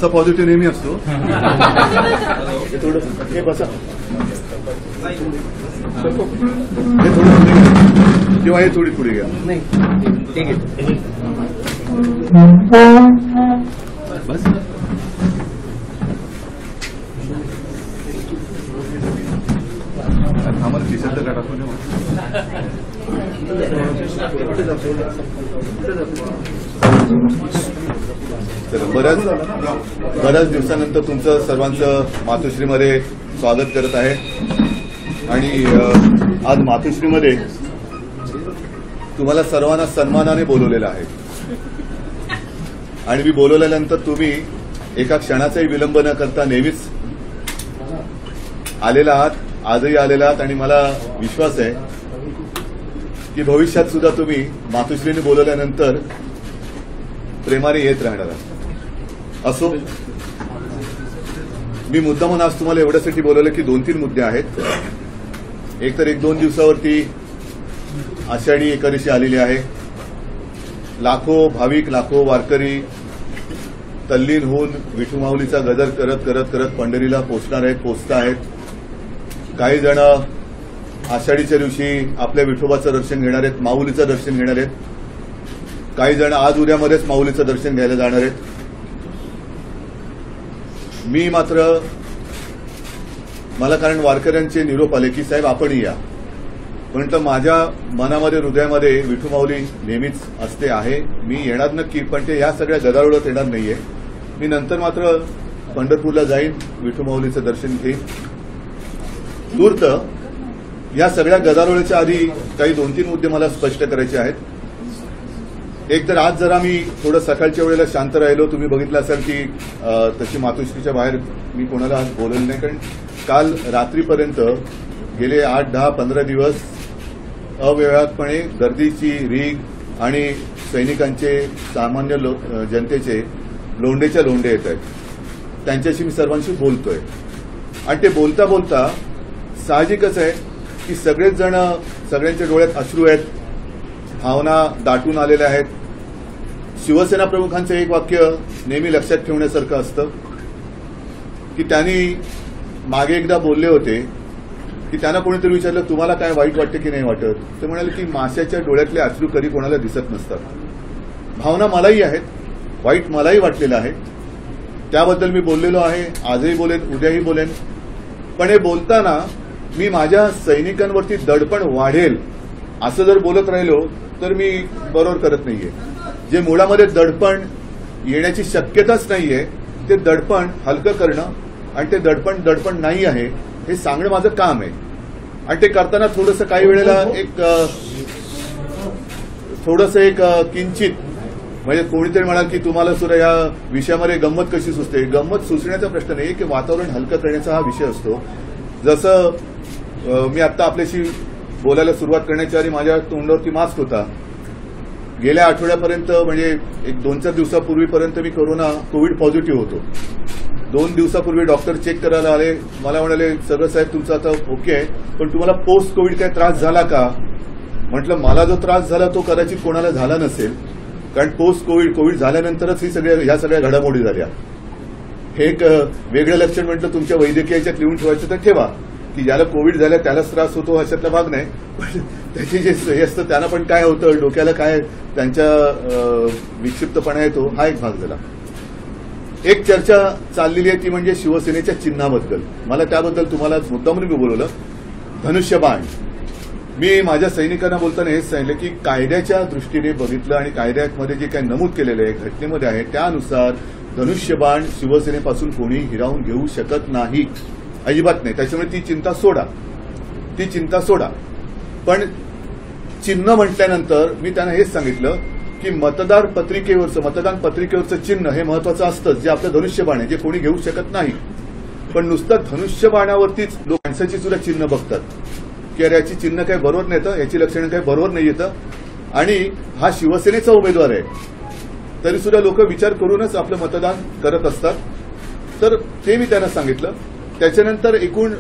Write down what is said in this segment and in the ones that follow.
असा पॉझिटिव्ह नेहमी असतो. हे बसा, हे थोडं पुढे घ्या किंवा हे थोडी पुढे घ्या. नाही बस. आम्हाला खिशात का टाकून बऱ्याच दिवसानंतर तुमचं सर्वांचं मातोश्रीमध्ये स्वागत करत आहे. आणि आज मातोश्रीमध्ये तुम्हाला सर्वांना सन्मानाने बोलवलेलं आहे. आणि मी बोलवल्यानंतर तुम्ही एका क्षणाचाही विलंब न करता नेहमीच आलेला आहात, आजही आलेला आहात. आणि मला विश्वास आहे की भविष्यात सुद्धा तुम्ही मातोश्रीने बोलवल्यानंतर प्रेमाने येत राहणार आहात. असो, मी मुद्दामून आज तुम्हाला एवढ्यासाठी बोलवलं की 2-3 मुद्दे आहेत. एक तर 1-2 दिवसावरती आषाढी एकादशी आलेली आहे. लाखो भाविक, लाखो वारकरी तल्लीन होऊन विठू माऊलीचा गजर करत करत करत पंढरीला पोचणार आहेत, पोचता आहेत. काही जण आषाढीच्या दिवशी आपल्या विठोबाचं दर्शन घेणार आहेत, माऊलीचं दर्शन घेणार आहेत. काही जण आज उद्यामध्येच माऊलीचं दर्शन घ्यायला जाणार आहेत. मी मात्र मला कारण वारकऱ्यांचे निरोप आले की साहेब आपणही या. म्हटलं माझ्या मनामध्ये, हृदयामध्ये विठू माऊली नेहमीच असते आहे. मी येणार नक्की, पण ते या सगळ्या गदारोळात येणार नाहीये. मी नंतर मात्र पंढरपूरला जाईन, विठू माऊलीचं दर्शन घेईन. तूर्त या सगळ्या गदारोळीच्या आधी काही 2-3 मुद्दे मला स्पष्ट करायचे आहेत. एक तर आज जरा मी थोडं सकाळच्या वेळेला शांत राहिलो. तुम्ही बघितलं असाल की तशी मातोश्रीच्या बाहेर मी कोणाला आज बोलवलं नाही, कारण काल रात्रीपर्यंत गेले 8-10-15 दिवस अव्यवहारपणे गर्दीची रीग आणि सैनिकांचे, सामान्य जनतेचे लोंढेच्या लोंढे येत आहेत. त्यांच्याशी मी सर्वांशी बोलतोय. आणि ते बोलता बोलता साहजिकच आहे की सगळेच जण, सगळ्यांच्या डोळ्यात अश्रू आहेत, भावना दाटून आलेल्या आहेत. शिवसेना प्रमुखांचं एक वाक्य नेहमी लक्षात ठेवण्यासारखं असतं की त्यांनी मागे एकदा बोलले होते की त्यांना कोणीतरी विचारलं तुम्हाला काय वाईट वाटते की नाही वाटत. ते म्हणाले की माशाच्या डोळ्यातले अश्रू कधी कोणाला दिसत नसतात. भावना मलाही आहेत, वाईट मलाही वाटलेलं आहे. त्याबद्दल मी बोललेलो आहे, आजही बोलेन, उद्याही बोलेन. पण हे बोलताना मी माझ्या सैनिकांवरती दडपण वाढेल असं जर बोलत राहिलो तर मी बरोबर करत नाहीये. जे मुळामध्ये दडपण येण्याची शक्यताच नाहीये ते दडपण हलकं करणं आणि ते दडपण नाही आहे हे सांगणं माझं काम आहे. आणि ते करताना थोडंसं काही वेळेला एक किंचित म्हणजे कोणीतरी म्हणाल की तुम्हाला सुद्धा या विषयामध्ये गंमत कशी सुचते. गंमत सुचण्याचा प्रश्न नाही की वातावरण हलकं करण्याचा हा विषय असतो. जसं मी आता आपल्याशी बोलायला सुरुवात करण्याच्या आधी माझ्या तोंडावरती मास्क होता. गेल्या आठवड्यापर्यंत म्हणजे 1-2-4 दिवसापूर्वीपर्यंत मी कोविड पॉझिटिव्ह होतो. 2 दिवसापूर्वी डॉक्टर चेक करायला आले. मला म्हणाले सगळं साहेब तुमचं आता ओके आहे, पण तुम्हाला पोस्ट कोविड काय त्रास झाला का. म्हटलं मला जो त्रास झाला तो कदाचित कोणाला झाला नसेल, कारण पोस्ट कोविड झाल्यानंतरच ह्या सगळ्या घडामोडी झाल्या. हे एक वेगळं लक्षण म्हटलं तुमच्या वैद्यकीय याच्यात लिहून ठेवायचं तर ठेवा की ज्याला कोविड झाला त्यालाच त्रास होतो अशातला भाग नाही. पण त्याची जे हे असतं त्यांना पण काय होतं, डोक्याला काय त्यांच्या विक्षिप्तपणा येतो, हा एक भाग झाला. एक चर्चा चाललेली आहे ती म्हणजे शिवसेनेच्या चिन्हाबद्दल. मला त्याबद्दल तुम्हाला मुद्दामून मी बोलवलं. धनुष्यबाण. मी माझ्या सैनिकांना बोलताना हेच सांगितलं की कायद्याच्या दृष्टीने बघितलं आणि कायद्यामध्ये जे काही नमूद केलेलं आहे, घटनेमध्ये आहे, त्यानुसार धनुष्यबाण शिवसेनेपासून कोणी हिरावून घेऊ शकत नाही, अजिबात नाही. त्याच्यामुळे ती चिंता सोडा. पण चिन्ह म्हटल्यानंतर मी त्यांना हेच सांगितलं की मतदान पत्रिकेवरचं चिन्ह हे महत्वाचं असतं, जे आपलं धनुष्यबाण आहे, जे कोणी घेऊ शकत नाही. पण नुसतं धनुष्यबाणावरतीच लोक माणसाची सुद्धा चिन्ह बघतात की अरे याची चिन्ह काही बरोबर नाही येतं, याची लक्षणं काही बरोबर नाही येतं. आणि हा शिवसेनेचा उमेदवार आहे तरी सुद्धा लोक विचार करूनच आपलं मतदान करत असतात. तर ते मी त्यांना सांगितलं. त्याच्यानंतर एकूण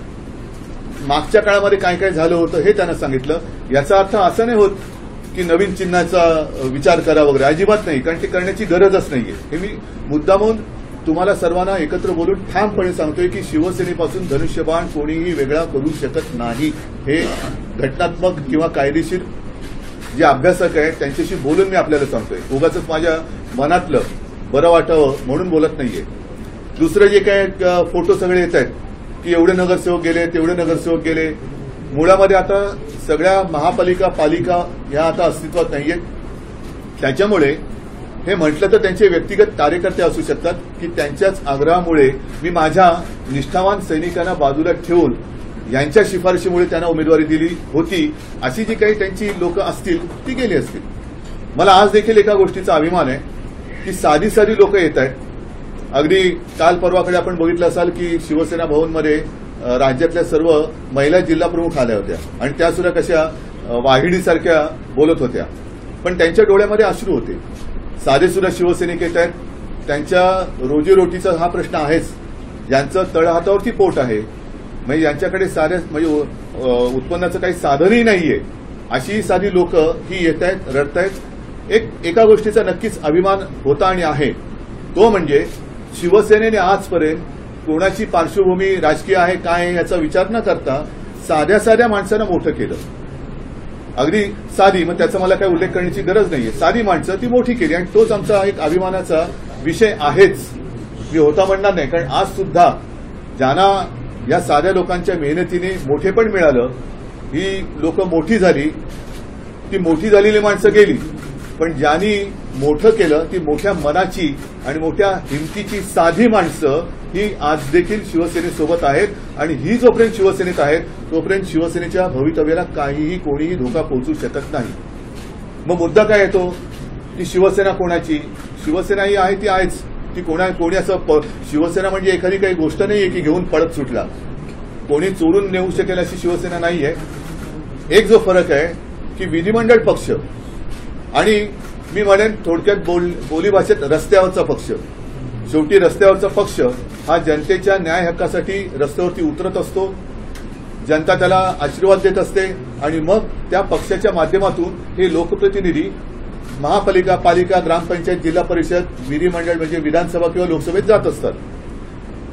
मागच्या काळामध्ये काय काय झालं होतं हे त्यांना सांगितलं. याचा अर्थ असा नाही होत की नवीन चिन्हाचा विचार करा वगैरे, अजिबात नाही, कारण ते करण्याची गरजच नाहीये. हे मी मुद्दामून तुम्हाला सर्वांना एकत्र बोलून ठामपणे सांगतोय की शिवसेनेपासून धनुष्यबाण कोणीही वेगळा करू शकत नाही. हे घटनात्मक किंवा कायदेशीर जे अभ्यासक आहेत त्यांच्याशी बोलून मी आपल्याला सांगतोय. उगाचच माझ्या मनातलं बरं वाटावं म्हणून बोलत नाहीये. दुसरं जे काय फोटो सगळे येत आहेत की एवढे नगरसेवक गेले तेवढे नगरसेवक गेले, मुळामध्ये आता सगळ्या महापालिका पालिका ह्या आता अस्तित्वात नाहीयेत. त्याच्यामुळे हे म्हटलं तर त्यांचे व्यक्तिगत कार्यकर्ते असू शकतात की त्यांच्याच आग्रहामुळे मी माझ्या निष्ठावान सैनिकांना बाजूला ठेवून यांच्या शिफारशीमुळे त्यांना उमेदवारी दिली होती, अशी जी काही त्यांची लोक असतील ती गेली असतील. मला आज देखील एका गोष्टीचा अभिमान आहे की साधी साधी लोक येत आहेत. अगदी काल परवाकडे आपण बघितलं असाल की शिवसेना भवनमध्ये राज्यातल्या सर्व महिला जिल्हा प्रमुख आल्या होत्या आणि त्या सुद्धा कशा वाहिडीसारख्या बोलत होत्या, पण त्यांच्या डोळ्यामध्ये अश्रू होते. साधे सुद्धा शिवसैनिक येत आहेत, त्यांच्या रोजीरोटीचा हा प्रश्न आहेच. ज्यांचं तळहातावरती पोट आहे, म्हणजे यांच्याकडे साध्या म्हणजे उत्पन्नाचं काही साधनही नाहीये, अशी साधी लोक ही येत आहेत, रडतायत. एका गोष्टीचा नक्कीच अभिमान होता आणि आहे, तो म्हणजे शिवसेनेने आजपर्यंत कोणाची पार्श्वभूमी राजकीय आहे काय आहे याचा विचार न करता साध्या साध्या माणसांना मोठं केलं. अगदी साधी, मग त्याचा मला काही उल्लेख करण्याची गरज नाहीये. साधी माणसं ती मोठी केली आणि तोच आमचा एक अभिमानाचा विषय आहेच. मी होता म्हणणार नाही, कारण आज सुद्धा ज्यांना या साध्या लोकांच्या मेहनतीने मोठेपण मिळालं, ही लोक मोठी झाली, ती मोठी झालेली माणसं गेली, पण ज्यांनी मोठं केलं ती मोठ्या मनाची आणि मोठ्या हिमतीची साधी माणसं ही आज देखील शिवसेनेसोबत आहेत. आणि ही जोपर्यंत शिवसेनेत आहेत तोपर्यंत शिवसेनेच्या भवितव्याला काहीही कोणीही धोका पोहोचू शकत नाही. मग मुद्दा काय येतो की शिवसेना कोणाची? शिवसेना ही आहे ती आहेच. ती कोणी असं शिवसेना म्हणजे एखादी काही गोष्ट नाहीये की घेऊन पळत सुटला, कोणी चोरून नेऊ शकेल अशी शिवसेना नाहीये. एक जो फरक आहे की विधिमंडळ पक्ष आणि मी म्हणेन थोडक्यात बोली भाषेत रस्त्यावरचा पक्ष. शेवटी रस्त्यावरचा पक्ष हा जनतेच्या न्याय हक्कासाठी रस्त्यावरती उतरत असतो, जनता त्याला आशीर्वाद देत असते आणि मग त्या पक्षाच्या माध्यमातून हे लोकप्रतिनिधी महापालिका पालिका ग्रामपंचायत जिल्हा परिषद विधिमंडळ म्हणजे विधानसभा किंवा लोकसभेत जात असतात.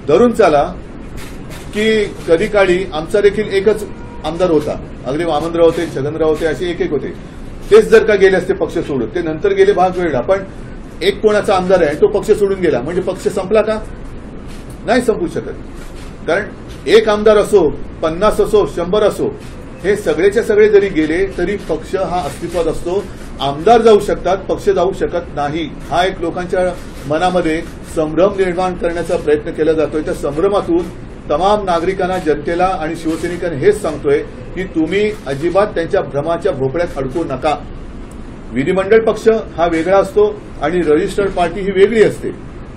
धरून चला की कधी काळी आमचा देखील एकच आमदार होता, अगदी वामनराव होते, छगनराव होते, असे एक होते. तेच जर का गेले असते पक्ष सोडून, ते नंतर गेले भाग वेगळा, पण एक कोणाचा आमदार आहे तो पक्ष सोडून गेला म्हणजे पक्ष संपला का? नाही संपू शकत. कारण एक आमदार असो, 50 असो, 100 असो, हे सगळेच्या सगळे जरी गेले तरी पक्ष हा अस्तित्वात असतो. आमदार जाऊ शकतात, पक्ष जाऊ शकत नाही. हा एक लोकांच्या मनामध्ये संभ्रम निर्माण करण्याचा प्रयत्न केला जातोय. त्या संभ्रमातून तमाम नागरिकांना, जनतेला आणि शिवसैनिकांना हेच सांगतोय की तुम्ही अजिबात त्यांच्या भ्रमाच्या भोपळ्यात अडकू नका. विधिमंडळ पक्ष हा वेगळा असतो आणि रजिस्टर्ड पार्टी ही वेगळी असते.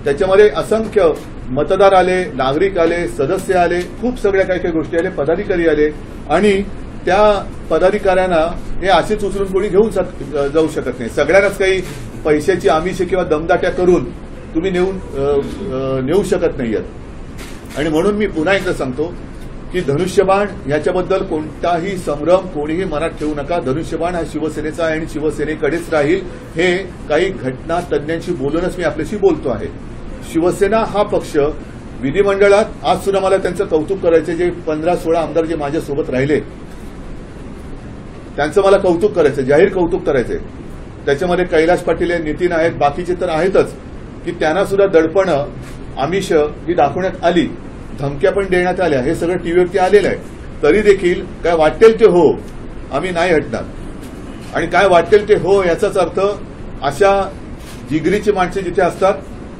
त्याच्यामध्ये असंख्य मतदार आले, नागरिक आले, सदस्य आले, खूप सगळ्या काही काही गोष्टी आले, पदाधिकारी आले आणि त्या पदाधिकाऱ्यांना हे असेच उचलून कोणी घेऊन जाऊ शकत नाही. सगळ्यांनाच काही पैशाची आमिष किंवा दमदाट्या करून तुम्ही नेऊ शकत नाहीयेत. आणि म्हणून मी पुन्हा एकदा सांगतो की धनुष्यबाण याच्याबद्दल कोणताही संभ्रम कोणीही मनात ठेवू नका. धनुष्यबाण हा शिवसेनेचा आहे आणि शिवसेनेकडेच राहील. हे काही घटना तज्ज्ञांशी बोलूनच मी आपल्याशी बोलतो आहे. शिवसेना हा पक्ष विधिमंडळात आज सुद्धा मला त्यांचं कौतुक करायचं, जे 15-16 आमदार जे माझ्यासोबत राहिले त्यांचं मला कौतुक करायचं, जाहीर कौतुक करायचंय. त्याच्यामध्ये कैलास पाटील, नितीन आहेत, बाकीचे तर आहेतच, की त्यांना सुद्धा दडपणं, आमिष ही दाखवण्यात आली, धमक्या पण देण्यात आल्या. हे सगळं टीव्हीवरती आलेलं आहे. तरी देखील काय वाटेल ते हो, आम्ही नाही हटणार. आणि काय वाटेल ते हो याचाच अर्थ अशा जिगरीची माणसे जिथे असतात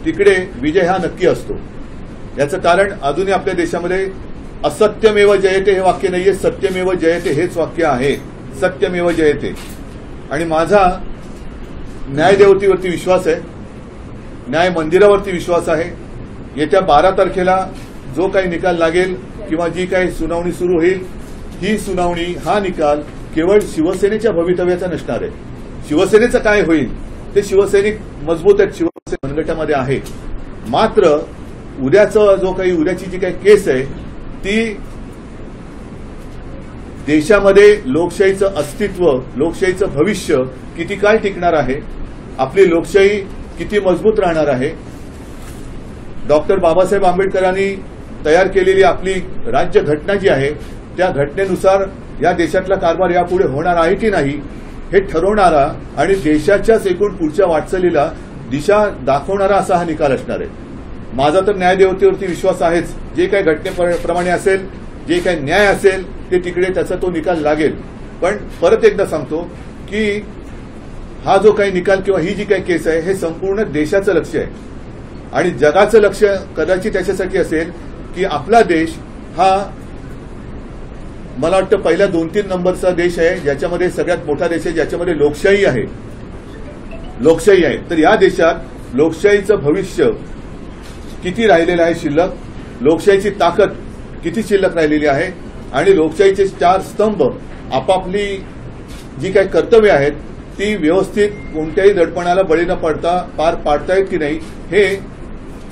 तिकडे विजय हा नक्की असतो. याचं कारण अजूनही आपल्या देशामध्ये असत्यमेव जयते हे वाक्य नाहीये, सत्यमेव जयते हेच वाक्य आहे. सत्यमेव जयते. आणि माझा न्यायदेवतेवरती विश्वास आहे, न्याय मंदिरावरती विश्वास आहे. येत्या 12 तारखेला जो काही निकाल लागेल किंवा जी काही सुनावणी सुरू होईल, ही सुनावणी, हा निकाल केवळ शिवसेनेच्या भवितव्याचा नसणार आहे. शिवसेनेचं काय होईल ते शिवसैनिक मजबूत आहेत, शिवसेना मनगटामध्ये आहे. मात्र उद्याची जी काही केस आहे ती देशामध्ये लोकशाहीचं अस्तित्व, लोकशाहीचं भविष्य किती काळ टिकणार आहे, आपली लोकशाही किती मजबूत राहणार आहे. डॉक्टर बाबासाहेब आंबेडकरांनी तयार केलेली आपली राज्यघटना जी आहे त्या घटनेनुसार या देशातला कारभार यापुढे होणार आहे की नाही हे ठरवणारा आणि देशाच्याच एकूण पुढच्या वाटचालीला दिशा दाखवणारा असा हा निकाल असणार आहे. माझा तर न्यायदेवतेवरती विश्वास आहेच. जे काही घटनेप्रमाणे असेल, जे काही न्याय असेल ते तिकडे त्याचा तो निकाल लागेल. पण परत एकदा सांगतो की हा जो काही निकाल किंवा ही जी काही केस आहे हे संपूर्ण देशाचं लक्ष आहे आणि जगाचं लक्ष कदाचित त्याच्यासाठी असेल की आपला देश हा मला वाटतं पहिल्या 2-3 नंबरचा देश आहे ज्याच्यामध्ये सगळ्यात मोठा देश आहे ज्याच्यामध्ये लोकशाही आहे. तर या देशात लोकशाहीचं भविष्य किती राहिलेलं आहे शिल्लक, लोकशाहीची ताकद किती शिल्लक राहिलेली आहे आणि लोकशाहीचे 4 स्तंभ आपापली जी काही कर्तव्य आहेत ती व्यवस्थित कोणत्याही दडपणाला बळी न पडता पार पाडतायत की नाही हे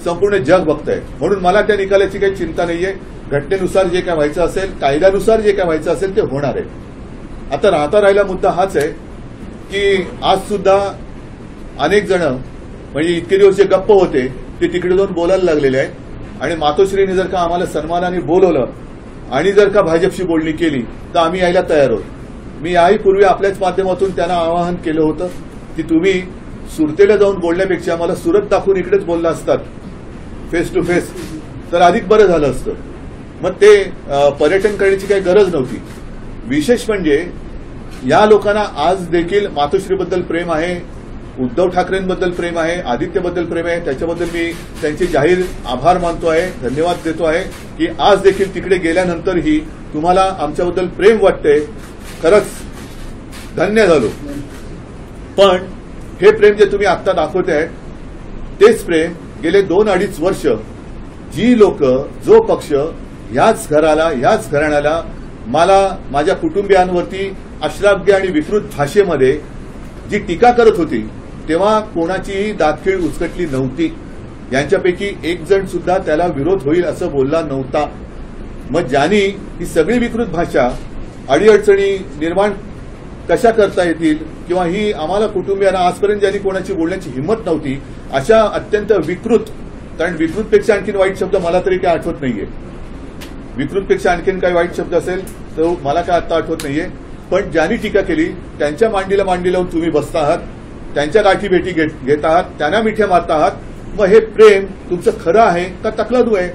संपूर्ण जग बघतंय. म्हणून मला त्या निकालाची काही चिंता नाहीये. घटनेनुसार जे काय व्हायचं असेल, कायद्यानुसार जे काय व्हायचं असेल ते होणार आहे. आता राहता राहिला मुद्दा हाच आहे की आज सुद्धा अनेक जण म्हणजे इतके दिवस जे गप्प होते ते तिकडे जाऊन बोलायला लागलेले आहेत आणि मातोश्रीने जर का आम्हाला सन्मानाने बोलवलं आणि जर का भाजपशी बोलणी केली तर आम्ही यायला तयार आहोत. मी याही पूर्वी आपल्याच माध्यमातून त्यांना आवाहन केलं होतं की तुम्ही सुरतेला जाऊन बोलण्यापेक्षा मला सुरत दाखवून इकडेच बोलला असतात फेस टू फेस तर अधिक बरं झालं असतं. मग ते पर्यटन करण्याची काही गरज नव्हती. विशेष म्हणजे या लोकांना आज देखील मातोश्रीबद्दल प्रेम आहे, उद्धव ठाकरेंबद्दल प्रेम आहे, आदित्यबद्दल प्रेम आहे. त्याच्याबद्दल मी त्यांचे जाहीर आभार मानतो आहे, धन्यवाद देतो आहे की आज देखील तिकडे गेल्यानंतरही तुम्हाला आमच्याबद्दल प्रेम वाटतंय. खरंच धन्य झालो. पण हे प्रेम जे तुम्ही आत्ता दाखवताय तेच प्रेम गेले 2-2.5 वर्ष जी लोक, जो पक्ष याच घराला, याच घराण्याला, मला, माझ्या कुटुंबियांवरती अश्लाघ्य आणि विकृत भाषेमध्ये जी टीका करत होती तेव्हा कोणाचीही दातखीळ उचकटली नव्हती. यांच्यापैकी एक जण सुद्धा त्याला विरोध होईल असं बोलला नव्हता. मग ज्यांनी ही सगळी विकृत भाषा अडीअडचणी निर्माण कशा करता येतील किंवा ही आम्हाला कुटुंबियांना आजपर्यंत ज्यांनी कोणाची बोलण्याची हिंमत नव्हती अशा अत्यंत विकृत, कारण विकृतपेक्षा आणखीन वाईट शब्द मला तरी काय आठवत नाहीये. विकृतपेक्षा आणखीन काही वाईट शब्द असेल तर मला काय आता आठवत नाहीये. पण ज्यांनी टीका केली त्यांच्या मांडीला मांडी लावून तुम्ही बसता आहात, त्यांच्या गाठी भेटी घेत आहात, त्यांना मिठ्या मारता आहात. मग हे प्रेम तुमचं खरं आहे का तकलादू आहे?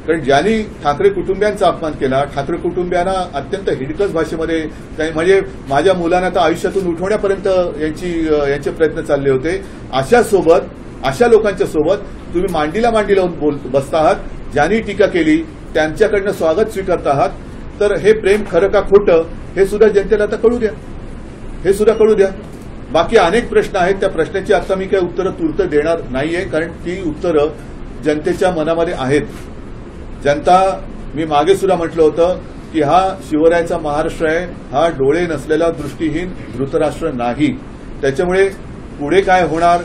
कारण ज्यांनी ठाकरे कुटुंबियांचा अपमान केला, ठाकरे कुटुंबियांना अत्यंत हिडकस भाषेमध्ये म्हणजे माझ्या मुलांना तर आयुष्यातून उठवण्यापर्यंत यांचे प्रयत्न चालले होते. अशा लोकांच्या सोबत तुम्ही मांडीला मांडी लावून बसता आहात. ज्यांनी टीका केली त्यांच्याकडनं स्वागत स्वीकारता आहात. तर हे प्रेम खरं का खोटं हे सुद्धा जनतेला आता कळू द्या, हे सुद्धा कळू द्या. बाकी अनेक प्रश्न आहेत, त्या प्रश्नाची आता मी काही उत्तरं तूर्त देणार नाहीये कारण ती उत्तरं जनतेच्या मनामध्ये आहेत. जनता, मी मागे सुद्धा म्हटलं होतं की हा शिवरायाचा महाराष्ट्र आहे, हा डोळे नसलेला दृष्टीहीन धृतराष्ट्र नाही. त्याच्यामुळे पुढे काय होणार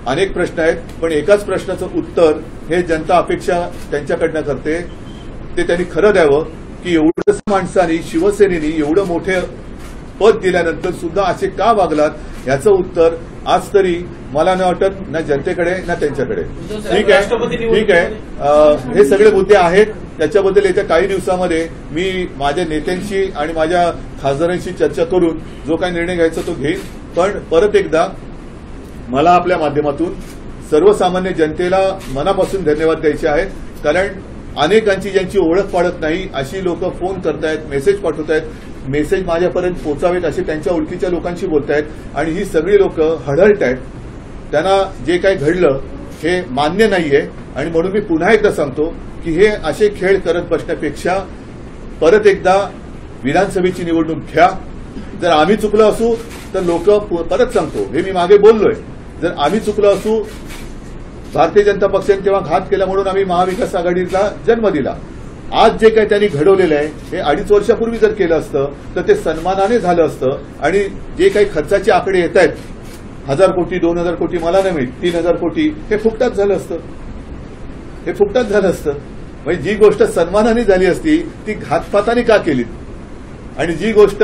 अनेक प्रश्न आहेत, पण एकाच प्रश्नाचं उत्तर हे जनता अपेक्षा त्यांच्याकडनं करते ते त्यांनी खरं द्यावं की एवढंच माणसांनी, शिवसेनेनी एवढं मोठे पद दिल्यानंतर सुद्धा असे का वागलात याचं उत्तर आज तरी मला न वाटत ना जनतेकडे ना त्यांच्याकडे. ठीक आहे. हे सगळे मुद्दे आहेत, त्याच्याबद्दल येत्या काही दिवसामध्ये मी माझ्या नेत्यांशी आणि माझ्या खासदारांशी चर्चा करून जो काही निर्णय घ्यायचा तो घेईन. पण परत एकदा मला आपल्या माध्यमातून सर्वसामान्य जनतेला मनापासून धन्यवाद द्यायचे आहेत. कारण अनेकांची ज्यांची ओळख पाडत नाही अशी लोक फोन करतायत, मेसेज पाठवतायत, मेसेज माझ्यापर्यंत पोहोचावेत असे त्यांच्या ओळखीच्या लोकांशी बोलतायत आणि ही सगळी लोक हळहळत आहेत. त्यांना जे काही घडलं हे मान्य नाहीये आणि म्हणून मी पुन्हा एकदा सांगतो की हे असे खेळ करत बसण्यापेक्षा परत एकदा विधानसभेची निवडणूक घ्या. जर आम्ही चुकलो असू तर लोक, परत सांगतो हे मी मागे बोललोय, जर आम्ही चुकलो असू, भारतीय जनता पक्षाने तेव्हा घात केला म्हणून आम्ही महाविकास आघाडीला जन्म दिला. आज जे काही त्यांनी घडवलेलं आहे हे 2.5 वर्षापूर्वी जर केलं असतं तर ते सन्मानाने झालं असतं आणि जे काही खर्चाचे आकडे येत आहेत 1000 कोटी 2000 कोटी मला नाही माहीत 3000 कोटी हे फुकटात झालं असतं. हे फुकटात झालं असतं. म्हणजे जी गोष्ट सन्मानाने झाली असती ती घातपाताने का केली आणि जी गोष्ट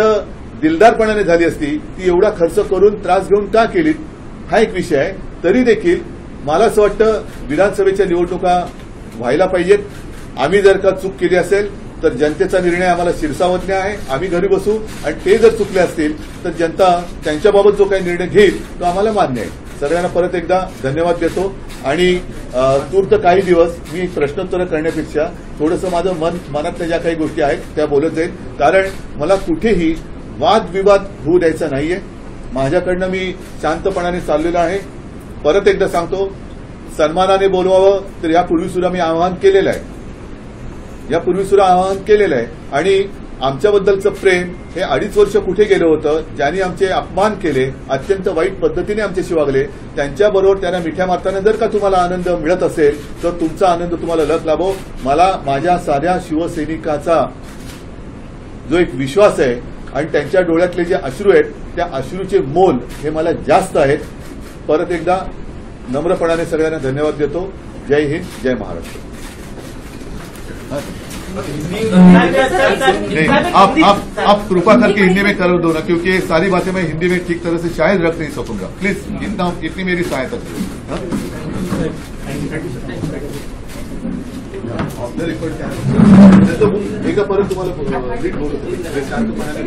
दिलदारपणाने झाली असती ती एवढा खर्च करून त्रास घेऊन का केली हा एक विषय आहे. तरी देखील मला असं वाटतं विधानसभेच्या निवडणुका व्हायला पाहिजेत. आम्ही जर का चूक केली असेल तर जनतेचा निर्णय आम्हाला शिरसावत नाही आहे. आम्ही घरी बसू आणि ते जर चुकले असतील तर जनता त्यांच्याबाबत जो काही निर्णय घेईल तो आम्हाला मान्य आहे. सगळ्यांना परत एकदा धन्यवाद देतो आणि तूर्त काही दिवस मी प्रश्नोत्तरं करण्यापेक्षा थोडंसं माझं मनातल्या ज्या काही गोष्टी आहेत त्या बोलत जाईल. कारण मला कुठेही वादविवाद होऊ द्यायचा नाहीये. माझ्याकडनं मी शांतपणाने चाललेलो आहे. परत एकदा सांगतो, सन्मानाने बोलवावं तर यापूर्वी सुद्धा मी आवाहन केलेलं आहे. आणि आमच्याबद्दलचं प्रेम हे 2.5 वर्ष कुठे गेलं होतं. ज्यांनी आमचे अपमान केले, अत्यंत वाईट पद्धतीने आमच्याशी वागले, त्यांच्याबरोबर त्यांना मिठ्या मारताना जर का तुम्हाला आनंद मिळत असेल तर तुमचा आनंद तुम्हाला लग लाभो. मला माझ्या साध्या शिवसैनिकाचा जो एक विश्वास आहे आणि त्यांच्या डोळ्यातले जे अश्रू आहेत त्या अश्रूचे मोल हे मला जास्त आहेत. परत एकदा नम्रपणाने सगळ्यांना धन्यवाद देतो. जय हिंद, जय महाराष्ट्र. नहीं, आप कृपा करके हिंदी में कर दो ना, क्योंकि ये सारी बातें मैं हिंदी में ठीक तरह से शायद रख नहीं सकूंगा. प्लीज इतनी मेरी सहायता करो. एका परत तुम्हाला नीट बोलतो शांतपणाने.